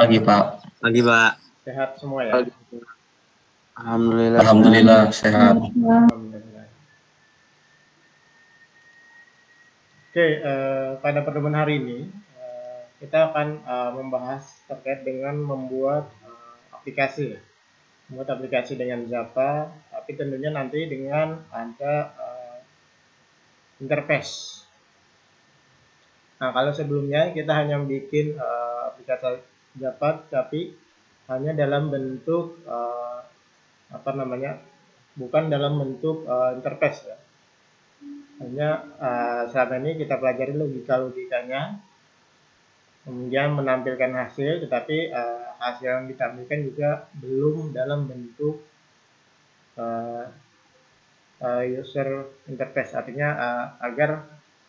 Pagi, Pak. Pagi, Pak. Sehat semua ya? Alhamdulillah. Alhamdulillah sehat. Alhamdulillah. Oke, pada pertemuan hari ini kita akan membahas terkait dengan membuat aplikasi ya. Membuat aplikasi dengan Java, tapi tentunya nanti dengan ada interface. Nah, kalau sebelumnya kita hanya bikin aplikasi Java, tapi hanya dalam bentuk bukan dalam bentuk interface ya. Hanya selama ini kita pelajari logikanya, kemudian menampilkan hasil, tetapi hasil yang ditampilkan juga belum dalam bentuk user interface. Artinya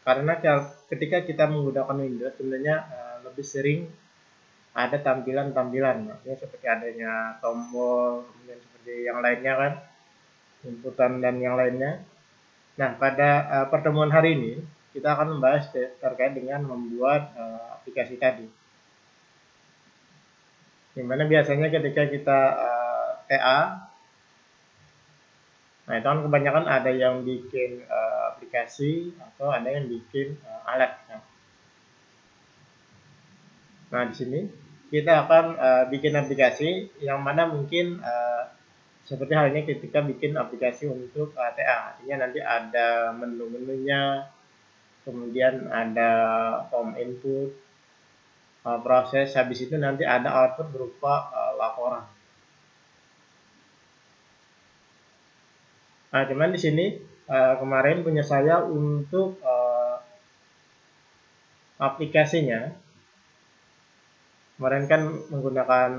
karena ketika kita menggunakan Windows tentunya lebih sering ada tampilan-tampilan, artinya seperti adanya tombol, kemudian seperti yang lainnya kan, inputan dan yang lainnya. Nah, pada pertemuan hari ini kita akan membahas terkait dengan membuat aplikasi tadi. Dimana biasanya ketika kita TA, nah itu kan kebanyakan ada yang bikin aplikasi atau ada yang bikin alat. Nah, di sini kita akan bikin aplikasi yang mana mungkin seperti halnya ketika bikin aplikasi untuk TA, artinya nanti ada menu-menunya, kemudian ada home input, proses, habis itu nanti ada output berupa laporan. Nah, cuman di sini kemarin punya saya untuk aplikasinya, kemarin kan menggunakan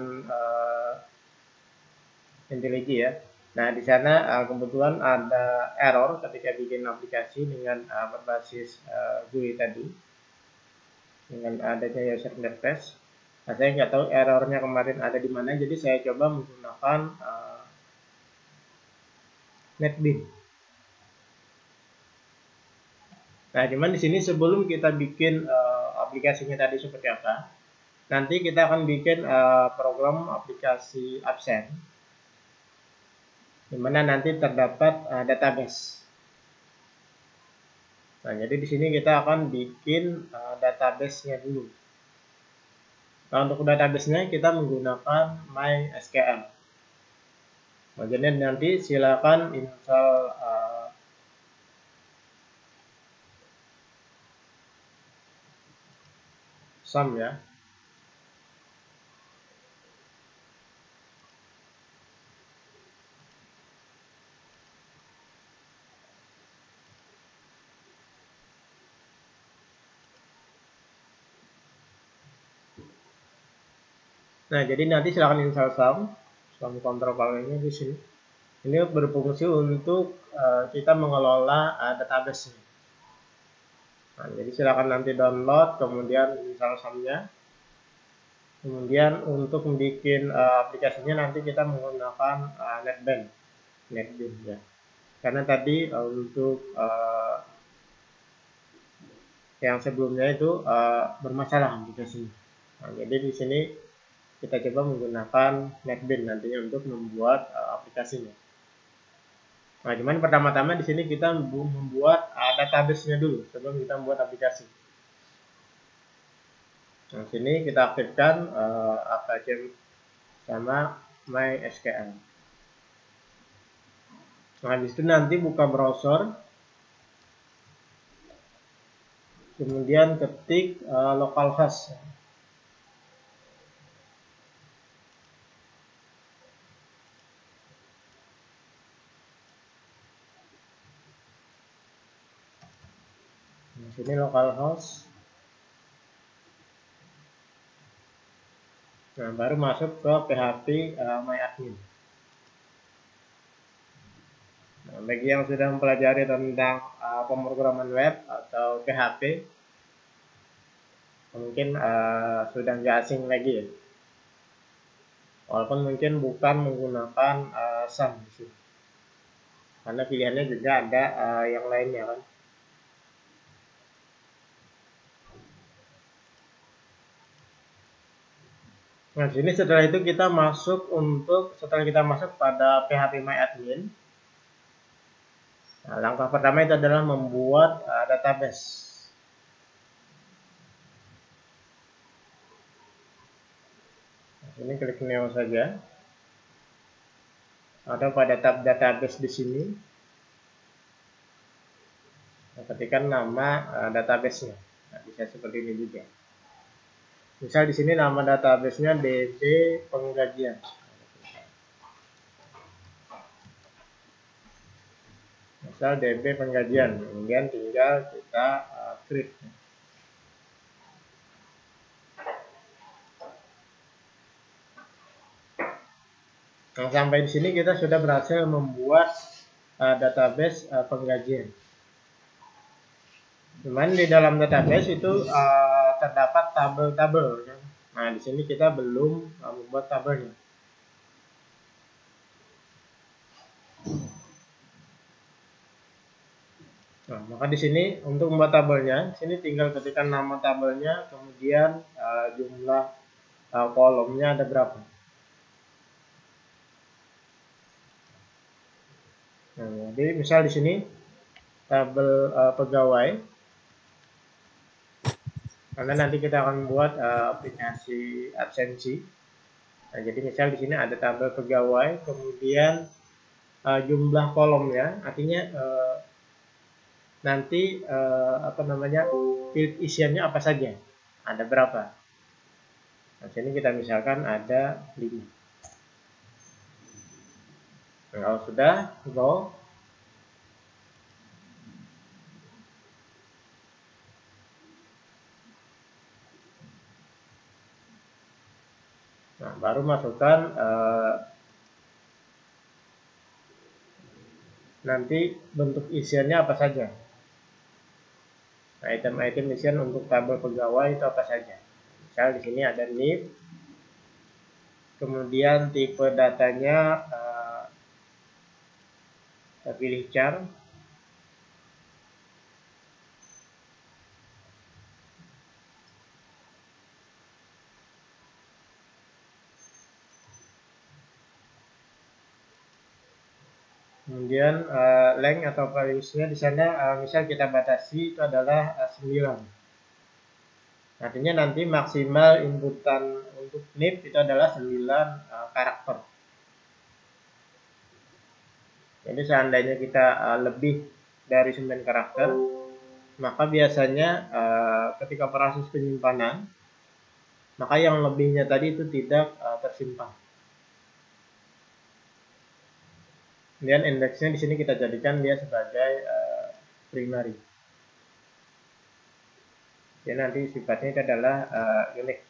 IntelliJ ya. Nah, di sana kebetulan ada error ketika bikin aplikasi dengan berbasis GUI tadi, dengan adanya user interface. Nah, saya nggak tahu errornya kemarin ada di mana, jadi saya coba menggunakan NetBeans. Nah, cuman di sini sebelum kita bikin aplikasinya tadi seperti apa, nanti kita akan bikin program aplikasi absen, di mana nanti terdapat database. Nah, jadi di sini kita akan bikin database-nya dulu. Nah, untuk database-nya kita menggunakan MySQL. Nah, jadi nanti silakan install SAM ya. Nah, jadi nanti silakan install SAM control panelnya di sini. Ini berfungsi untuk kita mengelola database. Nah, jadi silakan nanti download, kemudian install SAM-nya. Kemudian untuk membuat aplikasinya nanti kita menggunakan NetBeans ya. Karena tadi untuk yang sebelumnya itu bermasalah aplikasinya. Nah, jadi di sini kita coba menggunakan NetBeans nantinya untuk membuat aplikasinya. Nah, cuman pertama-tama di sini kita membuat database-nya dulu sebelum kita membuat aplikasi. Nah, sini kita aktifkan Apache sama MySQL. Nah, habis itu nanti buka browser, kemudian ketik localhost. Nah, sini localhost. Nah, baru masuk ke PHP MyAdmin. Nah, bagi yang sudah mempelajari tentang pemrograman web atau PHP, mungkin sudah nggak asing lagi ya. Walaupun mungkin bukan menggunakan SAM di sini. Karena pilihannya juga ada yang lainnya kan. Nah, di sini setelah itu kita masuk setelah kita masuk pada phpMyAdmin. Nah, langkah pertama itu adalah membuat database. Nah, ini klik new saja. Atau pada tab database di sini. Nah, ketikkan nama database-nya. Nah, bisa seperti ini juga. Misal di sini nama database-nya DB penggajian. Misal DB penggajian, kemudian tinggal kita create. Nah, sampai di sini kita sudah berhasil membuat database penggajian. Cuman di dalam database itu terdapat tabel-tabel. Nah, di sini kita belum membuat tabelnya. Nah, maka di sini untuk membuat tabelnya, sini tinggal ketikkan nama tabelnya, kemudian jumlah kolomnya ada berapa. Nah, jadi misal di sini tabel pegawai, karena nanti kita akan membuat aplikasi absensi. Nah, jadi misal di sini ada tabel pegawai, kemudian jumlah kolomnya, artinya nanti field isiannya apa saja, ada berapa. Nah, sini kita misalkan ada 5. Nah, kalau sudah go, nah baru masukkan nanti bentuk isiannya apa saja. Nah, item-item isian untuk tabel pegawai itu apa saja. Misal di sini ada NIP, kemudian tipe datanya kita pilih char, kemudian length atau values-nya di sana misal kita batasi itu adalah 9. Artinya nanti maksimal inputan untuk NIP itu adalah 9 karakter. Jadi seandainya kita lebih dari 9 karakter, maka biasanya ketika proses penyimpanan, maka yang lebihnya tadi itu tidak tersimpan. Kemudian indeksnya di sini kita jadikan dia sebagai primary. Jadi nanti sifatnya itu adalah unique.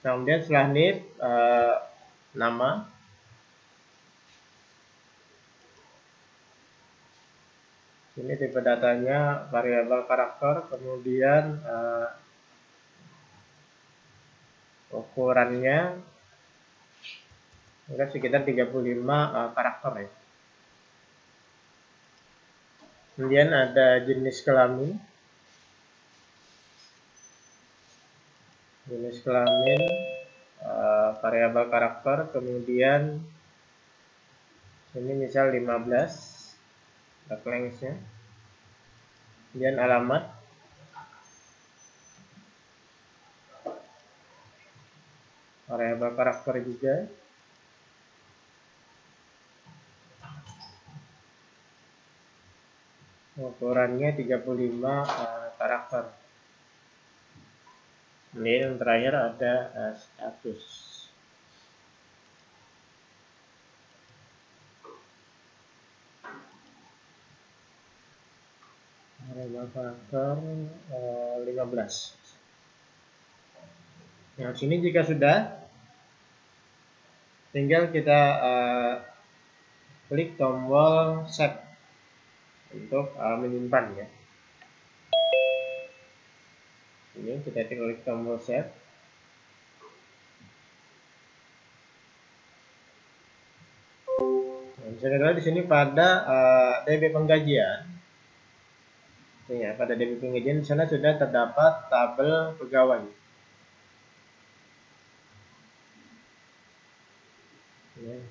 Nah, kemudian setelah NIP nama, ini tipe datanya variabel karakter, kemudian ukurannya sekitar 35 karakter ya. Kemudian ada jenis kelamin. Jenis kelamin variabel karakter, kemudian ini misal 15 length-nya. Kemudian alamat, variabel karakter juga. Ukurannya 35 karakter. Kemudian yang terakhir ada status. Variabel karakter 15. Nah, sini jika sudah, tinggal kita klik tombol save untuk menyimpan ya. Ini kita klik tombol save. Nah, bisa kita lihat di sini pada DB penggajian. Ya, pada DB penggajian di sana sudah terdapat tabel pegawai.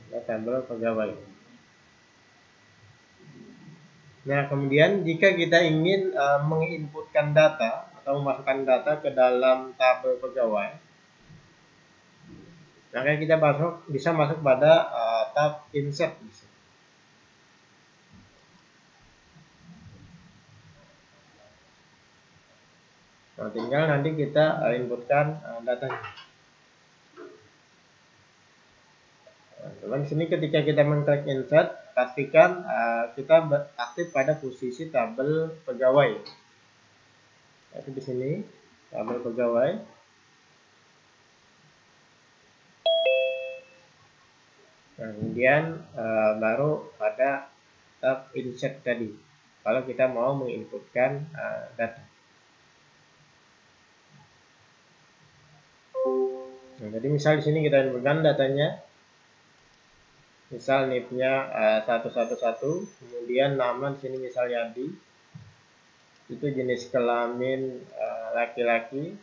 ada tabel pegawai. Nah, kemudian jika kita ingin menginputkan data atau memasukkan data ke dalam tabel pegawai, maka kita bisa masuk pada tab insert. Nah, tinggal nanti kita inputkan datanya. Nah, cuman di sini ketika kita mengklik insert, pastikan kita aktif pada posisi tabel pegawai. Yaitu di sini tabel pegawai. Nah, kemudian baru pada tab insert tadi. Kalau kita mau menginputkan data. Nah, jadi misal di sini kita inputkan datanya, misal NIP-nya 111, kemudian nama di sini misal Yadi, itu jenis kelamin laki-laki,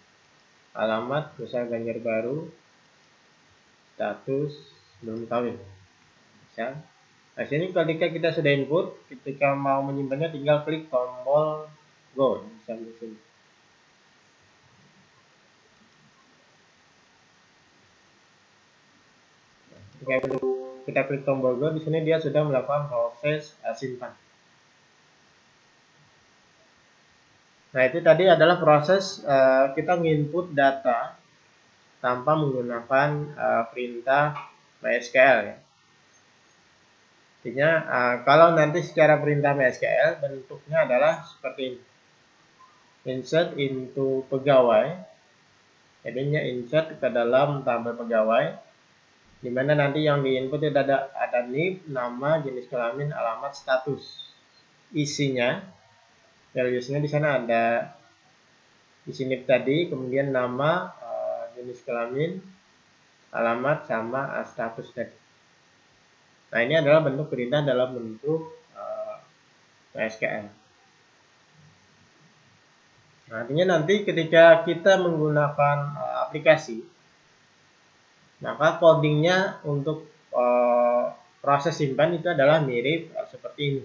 alamat misal Banjarbaru, status belum kawin. Misal, nah sini ketika kita sudah input, ketika mau menyimpannya tinggal klik tombol go, misal di sini. Jika kita klik tombol go, di sini dia sudah melakukan proses simpan. Nah, itu tadi adalah proses kita menginput data tanpa menggunakan perintah MySQL ya. Artinya kalau nanti secara perintah MySQL bentuknya adalah seperti ini. Insert into pegawai. Jadinya insert ke dalam tabel pegawai, di mana nanti yang diinput itu ada NIP, nama, jenis kelamin, alamat, status. Isinya, values-nya di sana ada isi NIP tadi, kemudian nama, jenis kelamin, alamat, sama status tadi. Nah, ini adalah bentuk perintah dalam bentuk MySQL. Nah, artinya nanti ketika kita menggunakan aplikasi, maka codingnya untuk proses simpan itu adalah mirip seperti ini.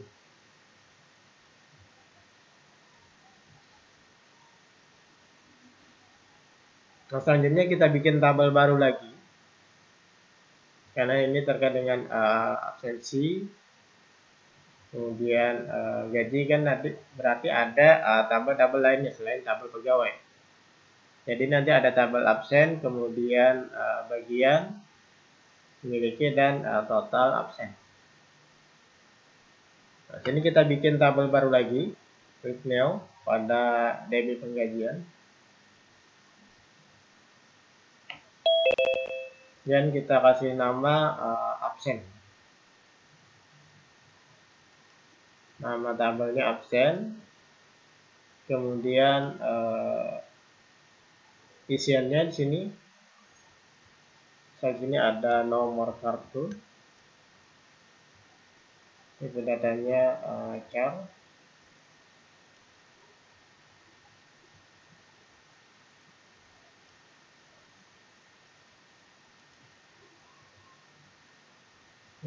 Nah, selanjutnya kita bikin tabel baru lagi. Karena ini terkait dengan absensi. Kemudian gaji kan nanti berarti ada tabel-tabel lainnya selain tabel pegawai. Jadi nanti ada tabel absen, kemudian bagian, memiliki, dan total absen. Nah, sini kita bikin tabel baru lagi. Klik new pada DB penggajian. Dan kita kasih nama absen. Nama tabelnya absen. Kemudian isiannya di sini. Di sini ada nomor kartu. Itu datanya char.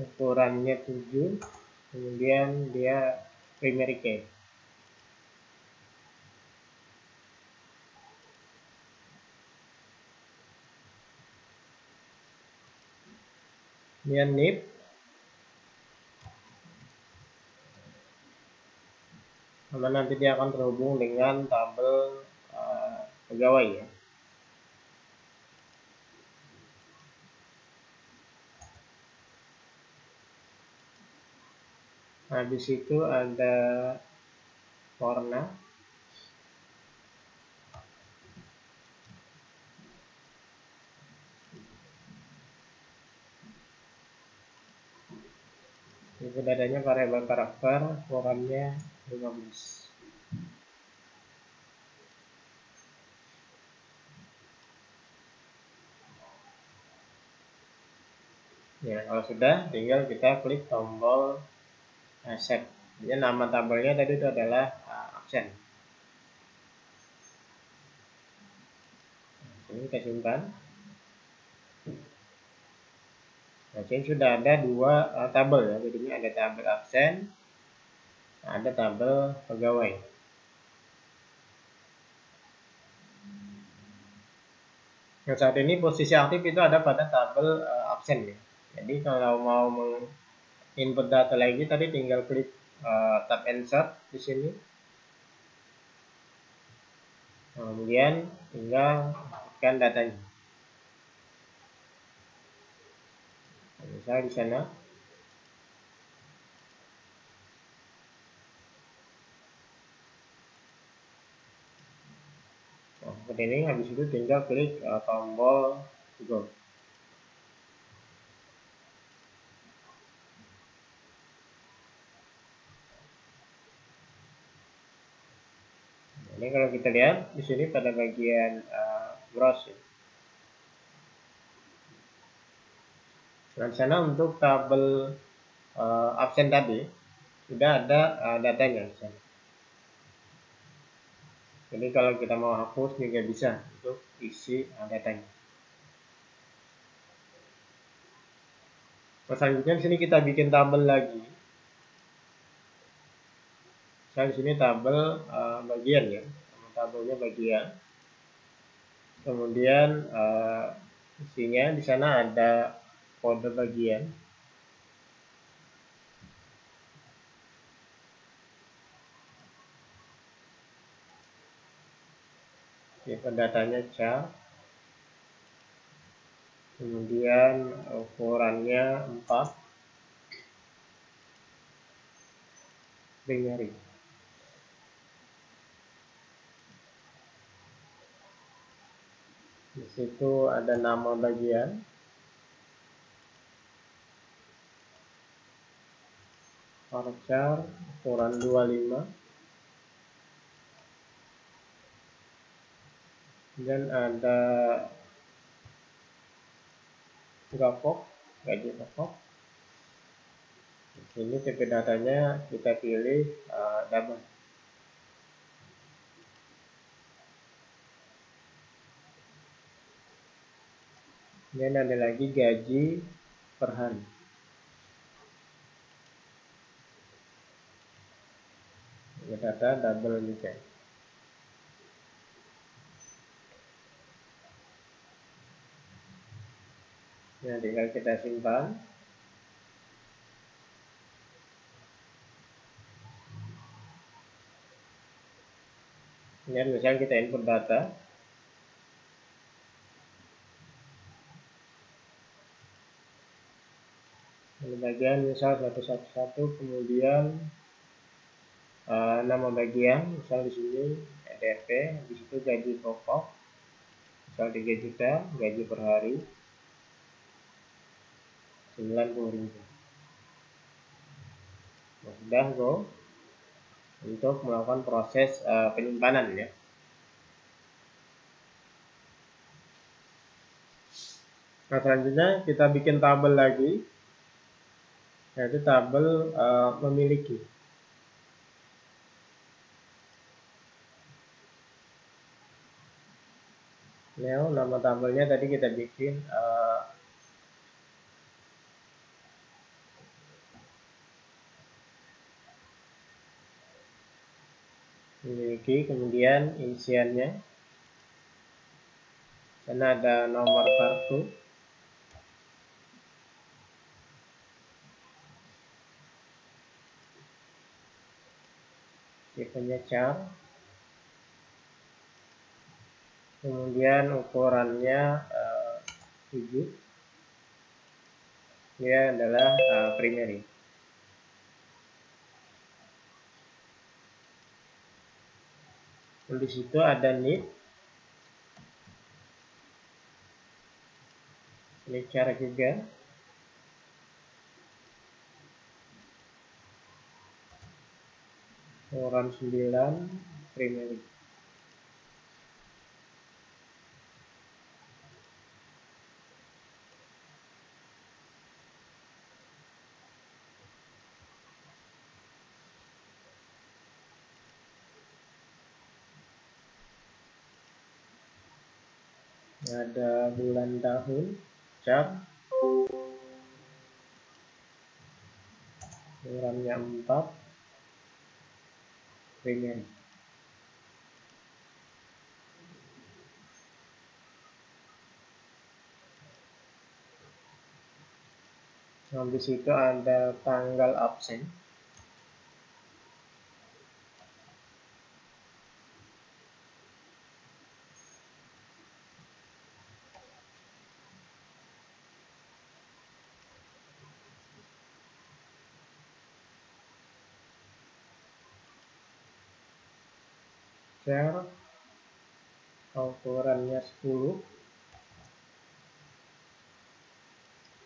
Ukurannya 7. Kemudian dia primary key. Kemudian NIP. Karena nanti dia akan terhubung dengan tabel pegawai ya. Habis itu ada warna. Itu dadanya variabel karakter, ukurannya 15. Ya, kalau sudah tinggal kita klik tombol save. Jadi nama tabelnya tadi itu adalah absen. Ini kita simpan. Nah, sini sudah ada dua tabel ya, jadinya ada tabel absen, ada tabel pegawai. Nah, saat ini posisi aktif itu ada pada tabel absen ya. Jadi kalau mau input data lagi tadi tinggal klik tab insert di sini. Kemudian tinggal masukkan datanya. Misal di sana. Nah, seperti ini, habis itu tinggal klik tombol go. Ini kalau kita lihat di sini pada bagian browse. Nah, di sana untuk tabel absen tadi sudah ada datanya di sana. Jadi kalau kita mau hapus juga bisa untuk isi datanya. Nah, selanjutnya di sini kita bikin tabel lagi. Saya di sini tabel bagian ya, tabelnya bagian. Kemudian isinya di sana ada kode bagian. Tipe datanya char. Kemudian ukurannya 4 binary. Di situ ada nama bagian. Varchar ukuran 25. Dan ada gapok, gaji pokok. Ini tipe datanya kita pilih double. Dan ada lagi gaji per hari. Data double juga. Nah, tinggal kita simpan. Kemudian misalnya kita input data. Di bagian misal 111, kemudian nama bagian, misal di sini DP, di situ gaji pokok, misal 3 juta, gaji per hari 90.000. Nah, sudah go untuk melakukan proses penyimpanan ya. Nah, selanjutnya kita bikin tabel lagi, yaitu tabel memiliki. Nah, nama tabelnya tadi kita bikin memiliki, kemudian isiannya. Karena ada nomor kartu. Tipenya char. Kemudian ukurannya 7. Dia adalah primary. Di situ ada need. Ini char juga. Ukuran 9 primary. Ada bulan tahun char. ukurannya 4 primary. Habis itu ada tanggal absen. Share ukurannya 10.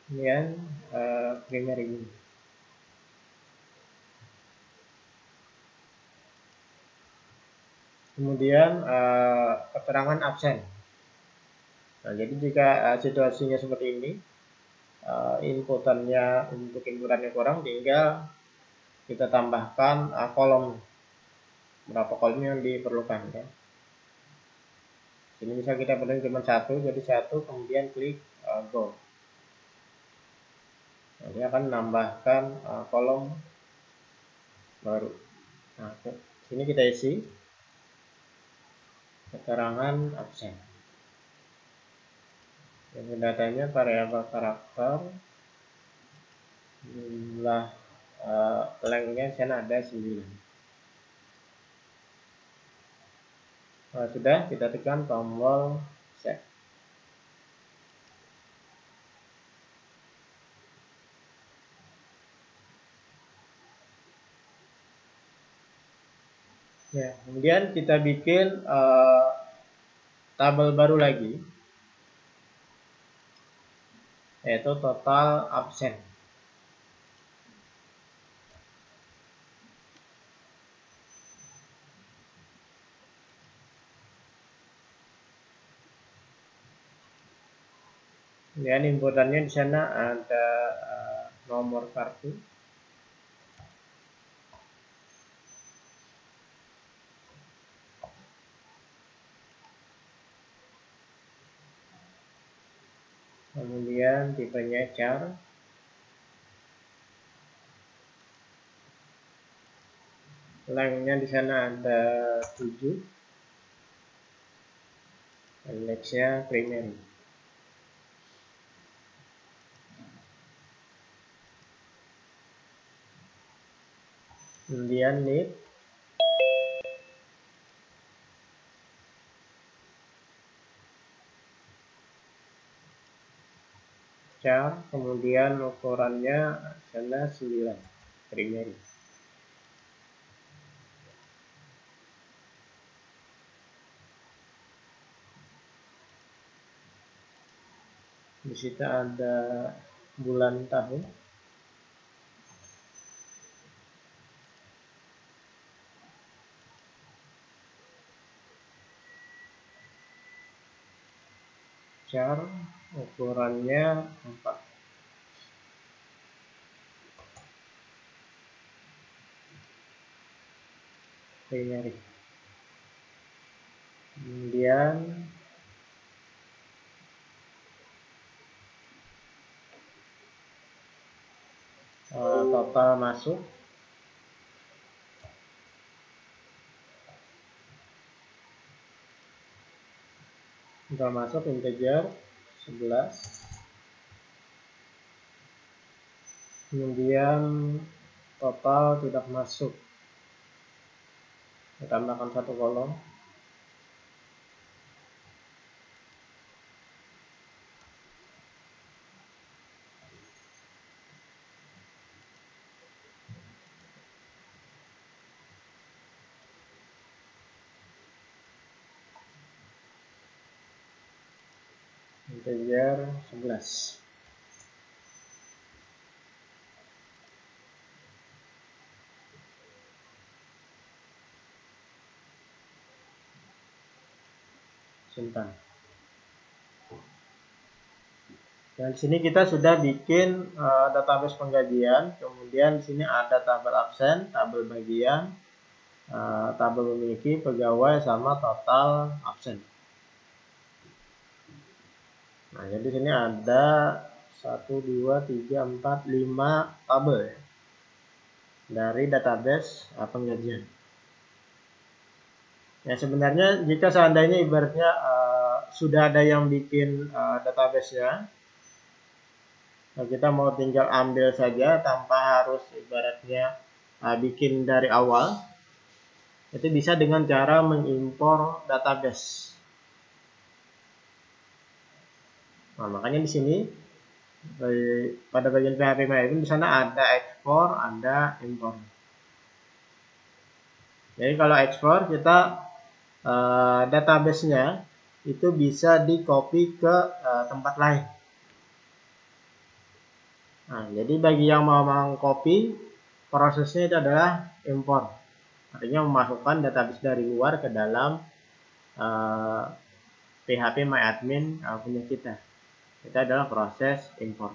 Kemudian primary ini. Kemudian keterangan absen. Nah, jadi jika situasinya seperti ini, inputannya untuk inputannya kurang, tinggal kita tambahkan kolom, berapa kolom yang diperlukan kan. Ini bisa kita pilih cuma 1, jadi 1, kemudian klik go. Nah, ini akan menambahkan kolom baru. Nah, sini kita isi keterangan absen. Yang datanya variabel karakter, jumlah lengthnya di sana ada 9. Nah, sudah, kita tekan tombol save. Ya, kemudian kita bikin tabel baru lagi, yaitu total absen. Kemudian inputannya di sana ada nomor kartu, kemudian tipenya char, lengthnya di sana ada 7, dan nextnya primary. Kemudian need, char, kemudian ukurannya sana 9 primary. Di situ ada bulan tahun, char, ukurannya 4. Primary. Kemudian total masuk, integer 11. Kemudian total tidak masuk, kita tambahkan 1 kolom. Integer 11. Simpan. Dan di sini kita sudah bikin database penggajian. Kemudian di sini ada tabel absen, tabel bagian, tabel memiliki, pegawai, sama total absen. Nah, jadi di sini ada 1, 2, 3, 4, 5 tabel ya. dari database penggajian. Ya, sebenarnya jika seandainya ibaratnya sudah ada yang bikin database-nya, nah kita mau tinggal ambil saja tanpa harus ibaratnya bikin dari awal. Itu bisa dengan cara mengimpor database. Nah, makanya di sini pada bagian PHP MyAdmin di sana ada ekspor, ada impor. Jadi kalau ekspor kita database-nya itu bisa di copy ke tempat lain. Nah, jadi bagi yang mau mengcopy, prosesnya itu adalah import. Artinya memasukkan database dari luar ke dalam PHP MyAdmin punya kita. Itu adalah proses import.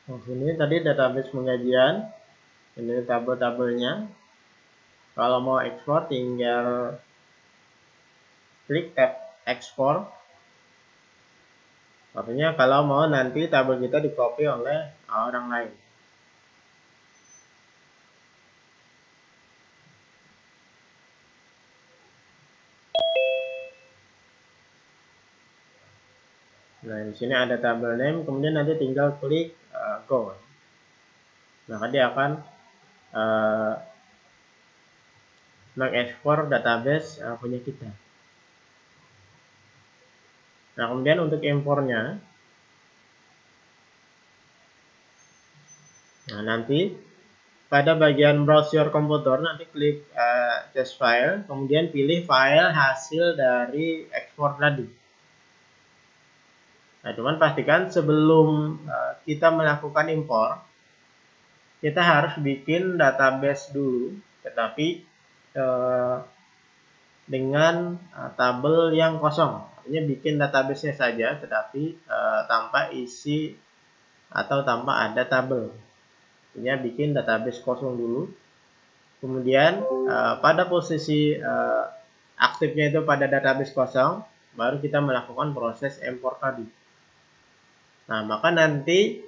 Nah, ini tadi database penggajian. Ini tabel-tabelnya. Kalau mau ekspor tinggal klik tab ekspor. Artinya kalau mau nanti tabel kita di copy oleh orang lain. Nah, di sini ada tabel name, kemudian nanti tinggal klik go. Maka dia akan mengekspor database punya kita. Nah, kemudian untuk impornya, nah nanti pada bagian browse your komputer nanti klik test file, kemudian pilih file hasil dari ekspor tadi. Nah, cuman pastikan sebelum kita melakukan impor, kita harus bikin database dulu, tetapi dengan tabel yang kosong. Artinya bikin database-nya saja, tetapi tanpa isi atau tanpa ada tabel. Artinya bikin database kosong dulu. Kemudian pada posisi aktifnya itu pada database kosong, baru kita melakukan proses import tadi. Nah, maka nanti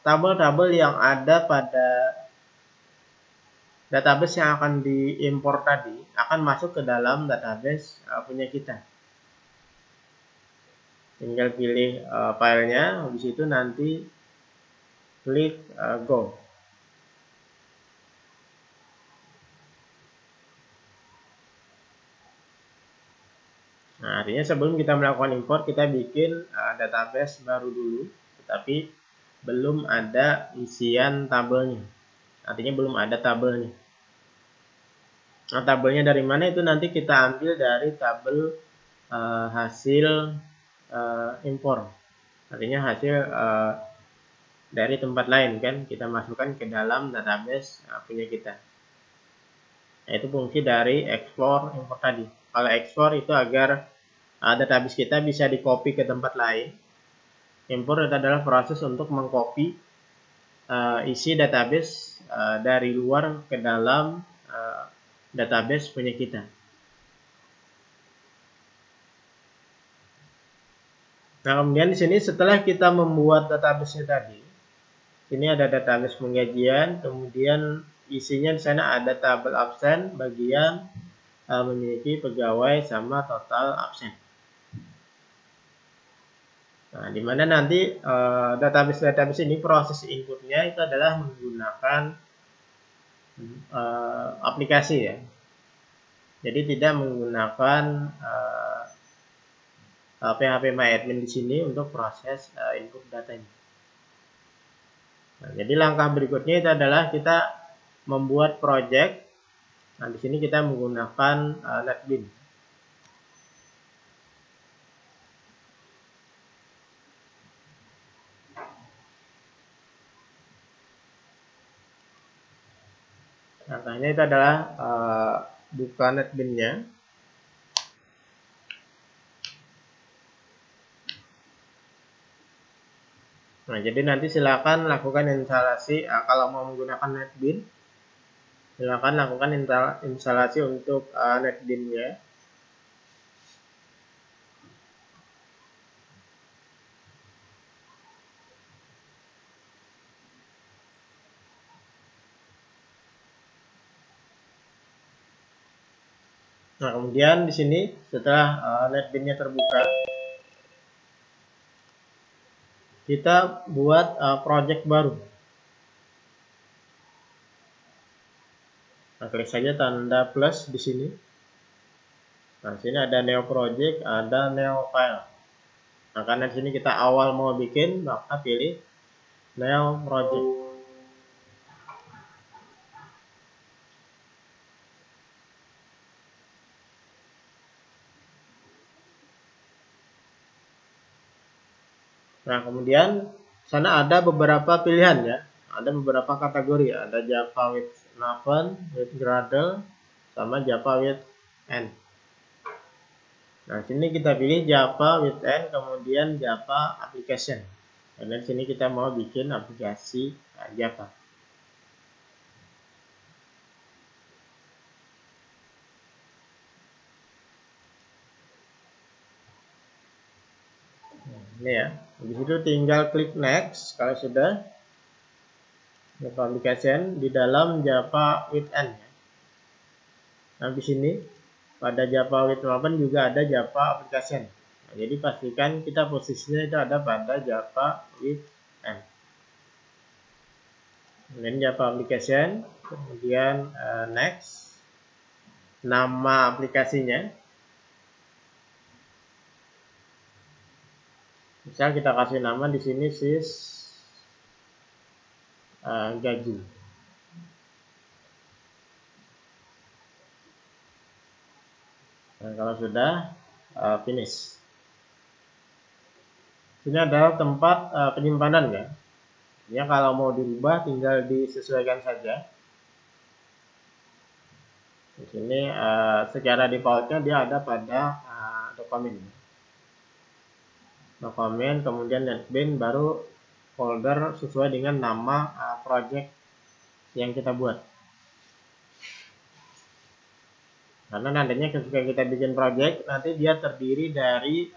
tabel-tabel yang ada pada database yang akan diimpor tadi akan masuk ke dalam database punya kita. Tinggal pilih filenya, habis itu nanti klik go. Nah, artinya sebelum kita melakukan import, kita bikin database baru dulu, tetapi belum ada isian tabelnya. Artinya belum ada tabelnya. Nah, tabelnya dari mana itu nanti kita ambil dari tabel hasil impor. Artinya hasil dari tempat lain kan, kita masukkan ke dalam database punya kita. Nah, itu fungsi dari ekspor import tadi. Kalau ekspor itu agar database kita bisa di-copy ke tempat lain. Import itu adalah proses untuk mengcopy isi database dari luar ke dalam database punya kita. Nah, kemudian di sini setelah kita membuat database-nya tadi, sini ada database penggajian, kemudian isinya di sana ada tabel absen, bagian memiliki pegawai sama total absen. Nah, di mana nanti database ini proses inputnya itu adalah menggunakan aplikasi ya. Jadi tidak menggunakan PHP MyAdmin di sini untuk proses input datanya. Nah, jadi langkah berikutnya itu adalah kita membuat project. Nah, di sini kita menggunakan NetBeans. Langkahnya itu adalah buka NetBeans-nya. Nah, jadi nanti silakan lakukan instalasi kalau mau menggunakan NetBeans. Silakan lakukan instalasi untuk NetBeans-nya. Nah, kemudian di sini setelah NetBeans-nya terbuka, kita buat project baru. Nah, klik saja tanda plus di sini. Nah, di sini ada new project, ada new file. Nah, karena di sini kita awal mau bikin, maka pilih new project. Nah, kemudian sana ada beberapa pilihan ya. Ada beberapa kategori, ada Java with Maven, with Gradle, sama Java with N. Nah, sini kita pilih Java with N, kemudian Java application. Dan sini kita mau bikin aplikasi Java. Ini ya. Habis itu tinggal klik next kalau sudah. Java application di dalam Java with N. Nah, di sini pada Java with Maven juga ada Java application. Nah, jadi pastikan kita posisinya itu ada pada Java with N. Kemudian Java application, kemudian next, nama aplikasinya. Misal kita kasih nama di sini sys gaji. Nah, kalau sudah finish. Ini adalah tempat penyimpanan ya. Ya, kalau mau dirubah tinggal disesuaikan saja. Di sini secara defaultnya dia ada pada dokumen. Dokumen, kemudian NetBeans, baru folder sesuai dengan nama project yang kita buat. Karena nantinya ketika kita bikin project, nanti dia terdiri dari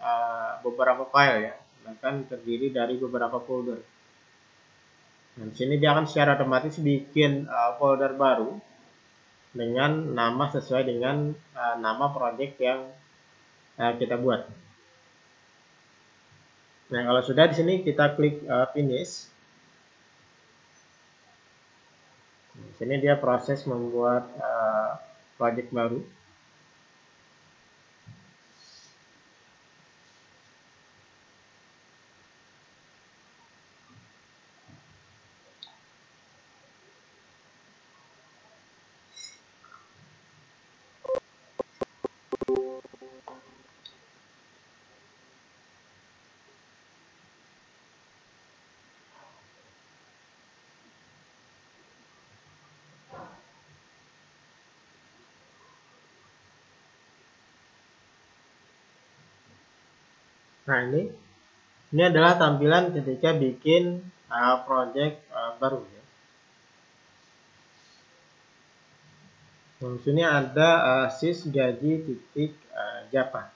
beberapa file ya, bahkan terdiri dari beberapa folder. Nah, di sini dia akan secara otomatis bikin folder baru dengan nama sesuai dengan nama project yang kita buat. Nah, kalau sudah di sini kita klik finish. Di sini dia proses membuat project baru. Nah, ini adalah tampilan ketika bikin project baru ya. Nah, di sini ada sys gaji titik Java.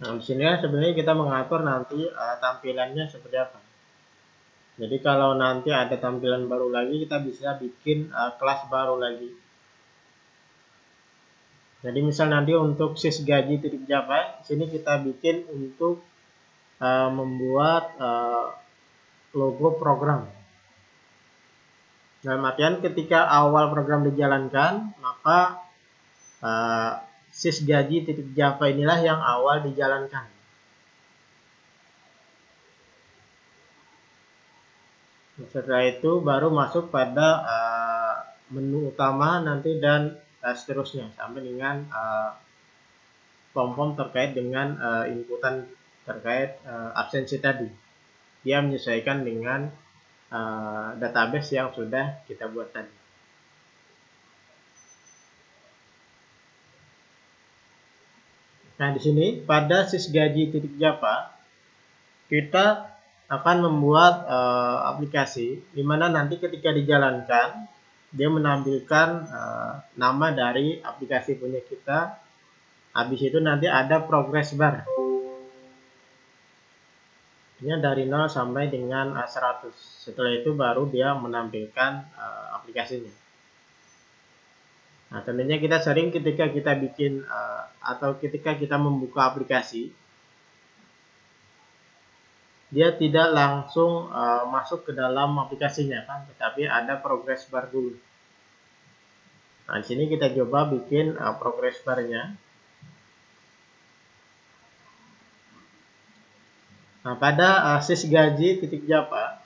Nah, di sini sebenarnya kita mengatur nanti tampilannya seperti apa. Jadi kalau nanti ada tampilan baru lagi, kita bisa bikin kelas baru lagi. Jadi misal nanti untuk sys gaji titik Java, sini kita bikin untuk membuat logo program. Dalam artian ketika awal program dijalankan, maka sys gaji titik Java inilah yang awal dijalankan. Setelah itu baru masuk pada menu utama nanti dan seterusnya sampai dengan form-form terkait dengan inputan terkait absensi tadi. Dia menyesuaikan dengan database yang sudah kita buat tadi. Nah, di sini pada sys gaji titik Java kita akan membuat aplikasi di mana nanti ketika dijalankan dia menampilkan nama dari aplikasi punya kita. Habis itu nanti ada progress bar. Ini dari 0 sampai dengan 100. Setelah itu baru dia menampilkan aplikasinya. Nah, tentunya kita sering ketika kita bikin atau ketika kita membuka aplikasi, dia tidak langsung masuk ke dalam aplikasinya kan, tetapi ada progress bar dulu. Nah, di sini kita coba bikin progress barnya. Nah, pada sysgaji titik Java,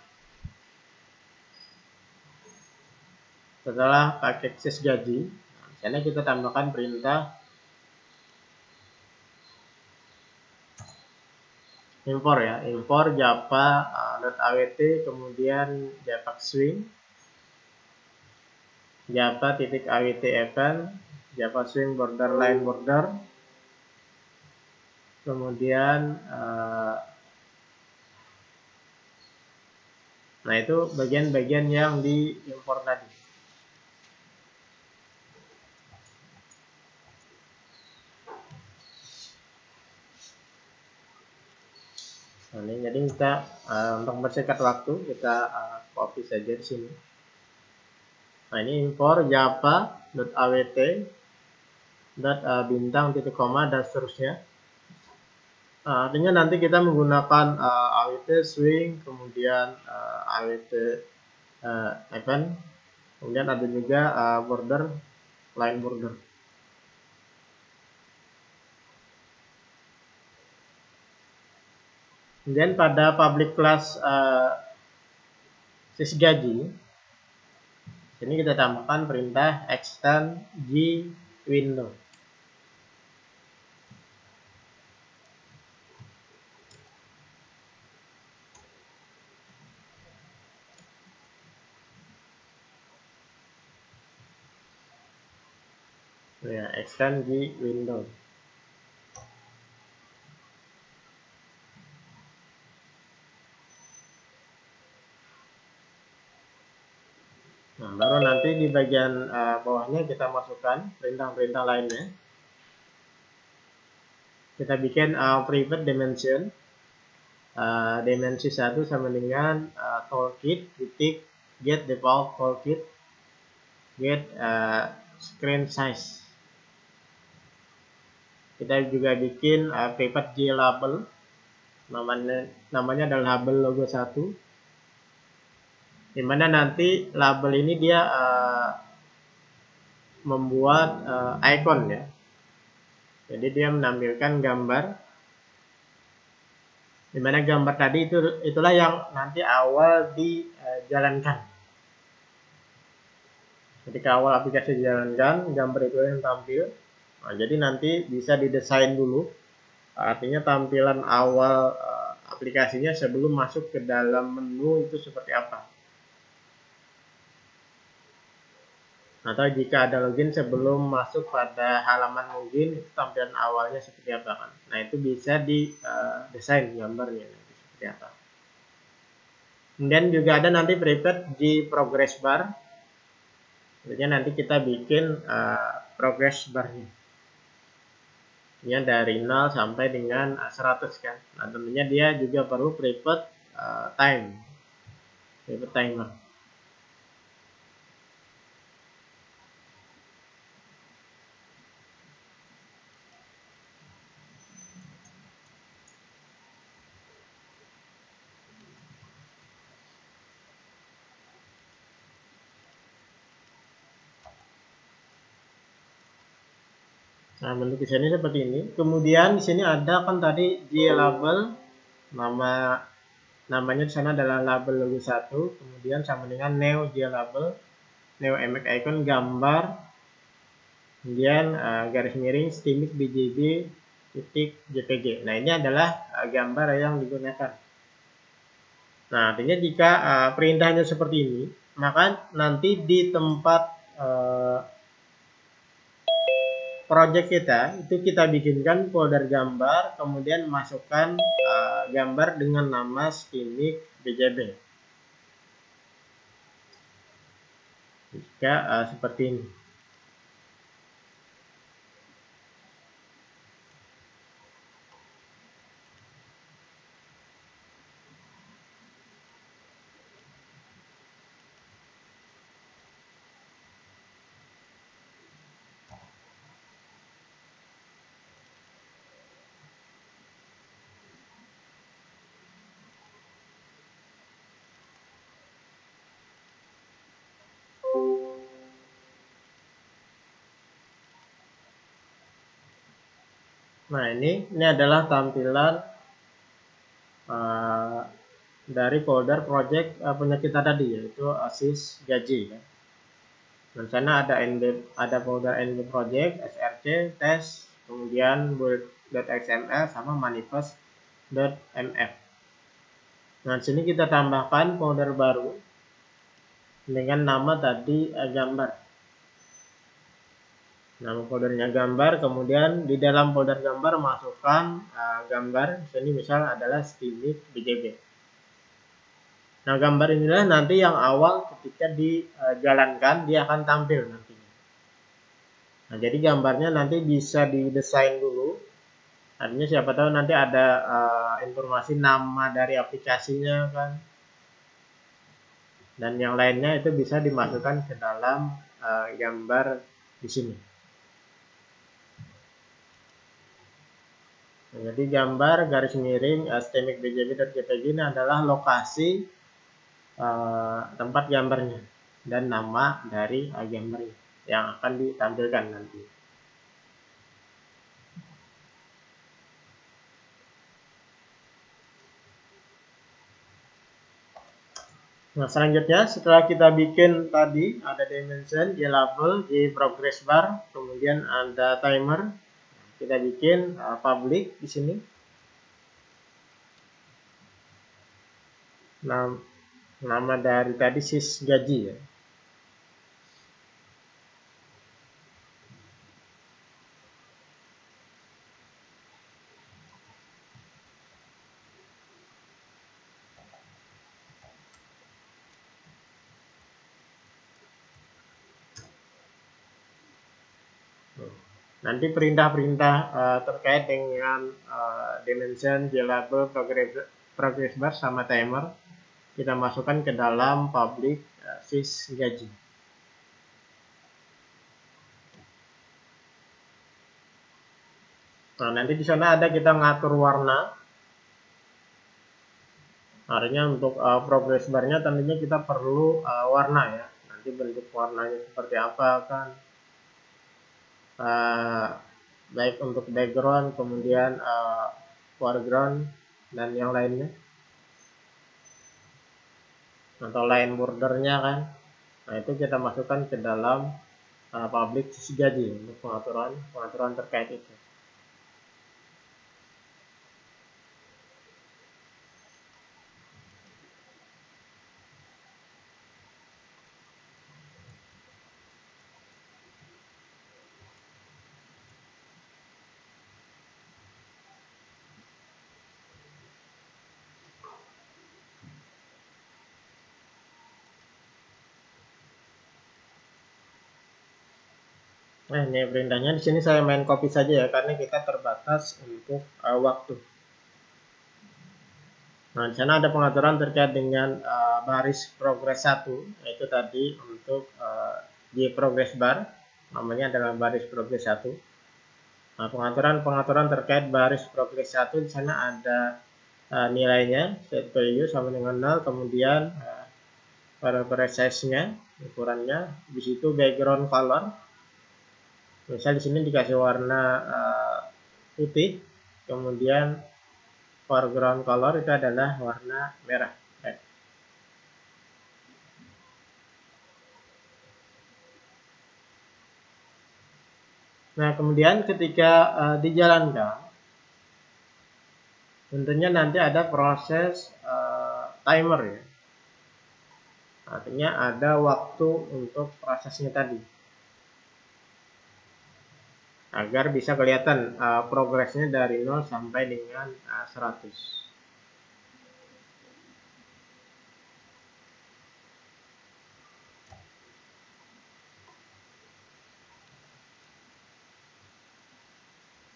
setelah pakai sysgaji, di sana kita tambahkan perintah import ya, import java.awt, kemudian java swing, java.awt event, java swing border line border, kemudian nah itu bagian-bagian yang diimport tadi. Nah, ini jadi kita untuk mempersingkat waktu kita copy saja di sini. Nah, ini import java.awt bintang titik koma dan seterusnya. Artinya nanti kita menggunakan awt swing, kemudian awt event, kemudian ada juga border line border. Kemudian pada public class sysgaji, ini kita tambahkan perintah extend g window. Ya, extend g window. Nah, baru nanti di bagian bawahnya kita masukkan perintah-perintah lainnya. Kita bikin private dimension. Dimensi 1 sama dengan toolkit titik get default toolkit get screen size. Kita juga bikin private G label, namanya adalah label logo 1, dimana nanti label ini dia membuat icon ya, jadi dia menampilkan gambar, dimana gambar tadi itulah yang nanti awal dijalankan. Ketika awal aplikasi dijalankan, gambar itu yang tampil. Nah, jadi nanti bisa didesain dulu, artinya tampilan awal aplikasinya sebelum masuk ke dalam menu itu seperti apa. Atau jika ada login sebelum masuk pada halaman login, itu tampilan awalnya seperti apa kan. Nah, itu bisa didesain gambarnya nanti seperti apa. Kemudian juga ada nanti private di progress bar. Tentunya nanti kita bikin progress barnya. Ini dari 0 sampai dengan 100 kan. Nah, tentunya dia juga perlu private private timer. Nah, bentuk desainnya seperti ini. Kemudian di sini ada kan tadi G label, namanya di sana adalah label logo 1, kemudian sama dengan neo G label, neo mx icon gambar, kemudian garis miring stimik bjb titik jpg. Nah, ini adalah gambar yang digunakan. Nah, artinya jika perintahnya seperti ini, maka nanti di tempat project kita itu kita bikinkan folder gambar, kemudian masukkan gambar dengan nama stimik bjb. Jika seperti ini. Nah, ini adalah tampilan dari folder project punya kita tadi, yaitu sys gaji. Ya. Di sana ada folder NB project, src, test, kemudian build.xml sama manifest.mf. Nah, di sini kita tambahkan folder baru dengan nama tadi gambar. Nama foldernya gambar, kemudian di dalam folder gambar masukkan gambar. Di sini misal adalah Stilik BJB. Nah, gambar inilah nanti yang awal ketika dijalankan dia akan tampil nantinya. Nah, jadi gambarnya nanti bisa didesain dulu. Artinya siapa tahu nanti ada informasi nama dari aplikasinya kan. Dan yang lainnya itu bisa dimasukkan ke dalam gambar di sini. Nah, jadi gambar garis miring Stilik BJB.jpg ini adalah lokasi tempat gambarnya dan nama dari gambar yang akan ditampilkan nanti. Nah, selanjutnya setelah kita bikin tadi ada dimension, J-label, J-progress bar, kemudian ada timer. Kita bikin public di sini. Nah, nama dari tadi sys gaji ya. Nanti perintah-perintah terkait dengan dimension, J-label, progress bar sama timer kita masukkan ke dalam public sys gaji. Nah, nanti di sana ada kita ngatur warna. Artinya untuk progress barnya tentunya kita perlu warna ya. Nanti bentuk warnanya seperti apa kan. Baik untuk background, kemudian foreground dan yang lainnya. Atau line bordernya kan. Nah, itu kita masukkan ke dalam public sys gaji untuk pengaturan terkait itu. Nah, ini perintahnya di sini saya main copy saja ya karena kita terbatas untuk waktu. Nah, di sana ada pengaturan terkait dengan baris progress 1, yaitu tadi untuk J progress bar, namanya adalah baris progress 1. Nah, pengaturan terkait baris progress 1 di sana ada nilainya, set value sama dengan 0, kemudian pada size-nya, ukurannya, di situ background color. Misal di sini dikasih warna putih, kemudian foreground color itu adalah warna merah. Nah, kemudian ketika dijalankan, tentunya nanti ada proses timer ya. Artinya ada waktu untuk prosesnya tadi. Agar bisa kelihatan progresnya dari 0 sampai dengan 100.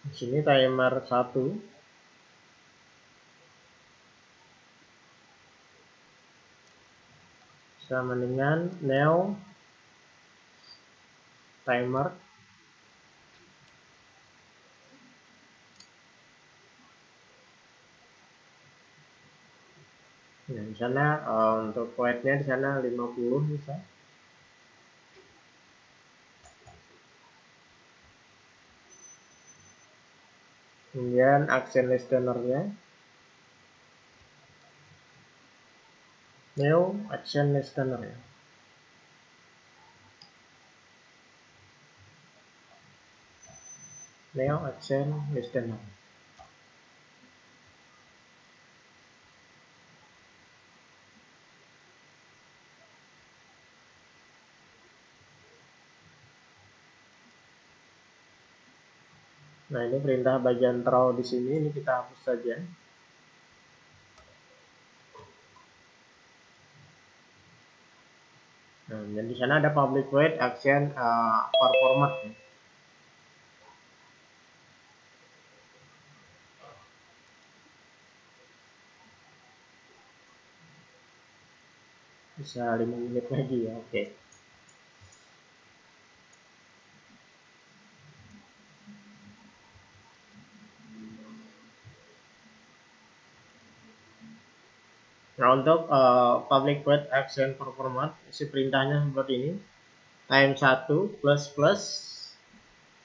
Di sini timer 1. Sama dengan new timer. Nah, di sana untuk weight-nya di sana 50 bisa. Kemudian action listener-nya new action listener ya. New action listener. Nah, ini perintah bagian throw di sini, ini kita hapus saja. Nah, dan di sana ada public void action for format ya. Bisa 5 menit lagi ya, oke. Nah, untuk public void action for format, isi perintahnya seperti ini. Time 1 plus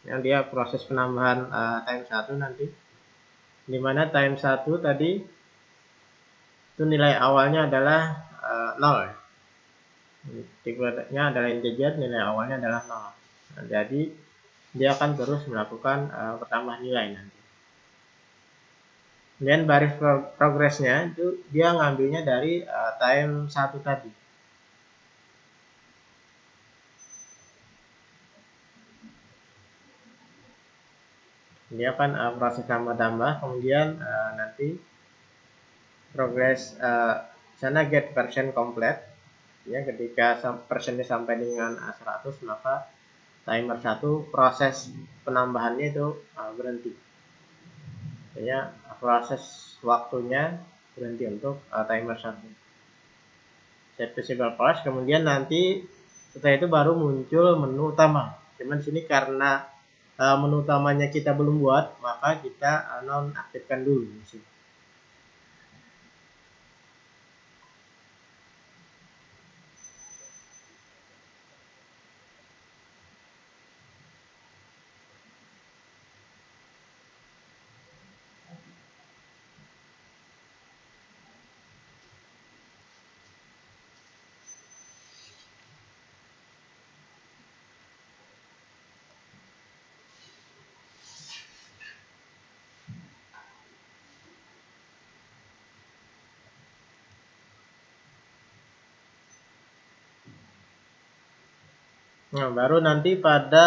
yang dia proses penambahan time 1 nanti. Dimana time 1 tadi itu nilai awalnya adalah 0. Tipenya adalah integer, nilai awalnya adalah 0. Nah, jadi dia akan terus melakukan pertambahan nilai nanti. Kemudian baris progresnya itu dia ngambilnya dari time 1 tadi. Dia akan proses tambah-tambah, kemudian nanti progress sana get version complete. Ya, ketika versionnya sampai dengan 100 maka timer 1 proses penambahannya itu berhenti. Ya, proses waktunya berhenti untuk timer 1. Set visible flash, kemudian nanti setelah itu baru muncul menu utama. Cuman sini karena menu utamanya kita belum buat, maka kita nonaktifkan dulu di sini. Nah, baru nanti pada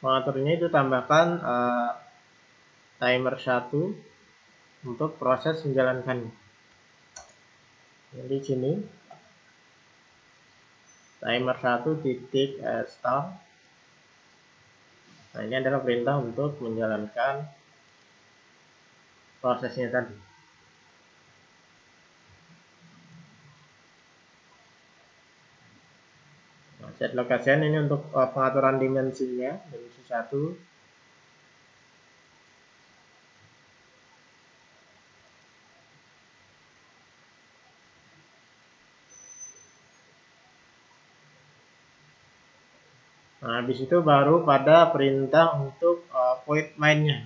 pengaturnya itu tambahkan timer 1 untuk proses menjalankannya. Jadi sini timer 1 titik start. Nah, ini adalah perintah untuk menjalankan prosesnya tadi. Nah, set location ini untuk pengaturan dimensinya, dimensi 1. Nah, habis itu baru pada perintah untuk void main-nya.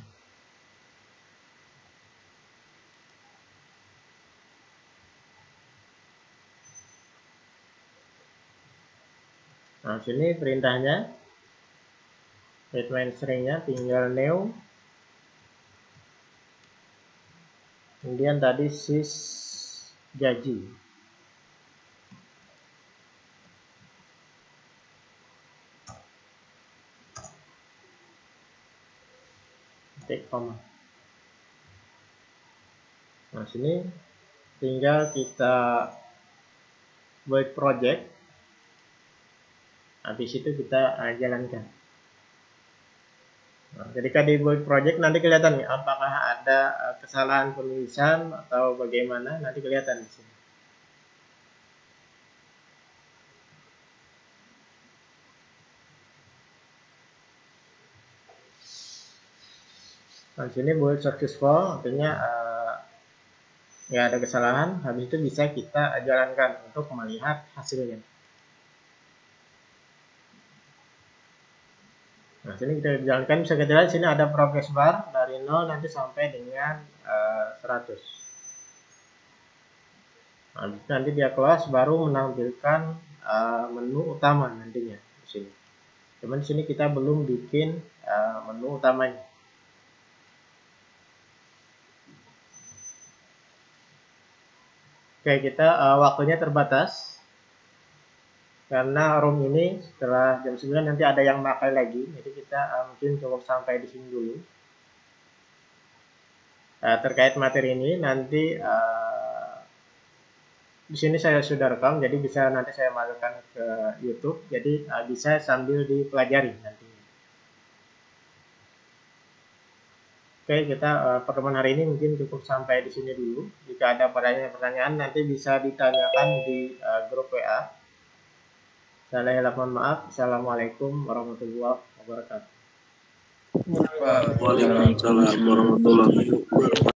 Nah, sini perintahnya void main string-nya tinggal new. Kemudian tadi sys gaji. Titik koma. Nah, sini tinggal kita buat project. Habis itu kita jalankan. Nah, ketika di build project nanti kelihatan nih apakah ada kesalahan penulisan atau bagaimana, nanti kelihatan di sini. Nah, sini build successful artinya nggak ada kesalahan, habis itu bisa kita jalankan untuk melihat hasilnya. Nah, sini kita jalankan, bisa kita lihat sini ada progress bar dari 0 nanti sampai dengan 100. Nah, nanti dia close baru menampilkan menu utama nantinya di sini. Cuman di sini kita belum bikin menu utamanya. Oke, kita waktunya terbatas. Karena room ini setelah jam 9 nanti ada yang pakai lagi. Jadi kita mungkin cukup sampai di sini dulu. Terkait materi ini nanti di sini saya sudah rekam, jadi bisa nanti saya masukkan ke YouTube. Jadi bisa sambil dipelajari nanti. Oke, kita pertemuan hari ini mungkin cukup sampai di sini dulu. Jika ada pertanyaan nanti bisa ditanyakan di grup WA. Saya mohon maaf. Assalamualaikum warahmatullahi wabarakatuh. Waalaikumsalam warahmatullahi wabarakatuh.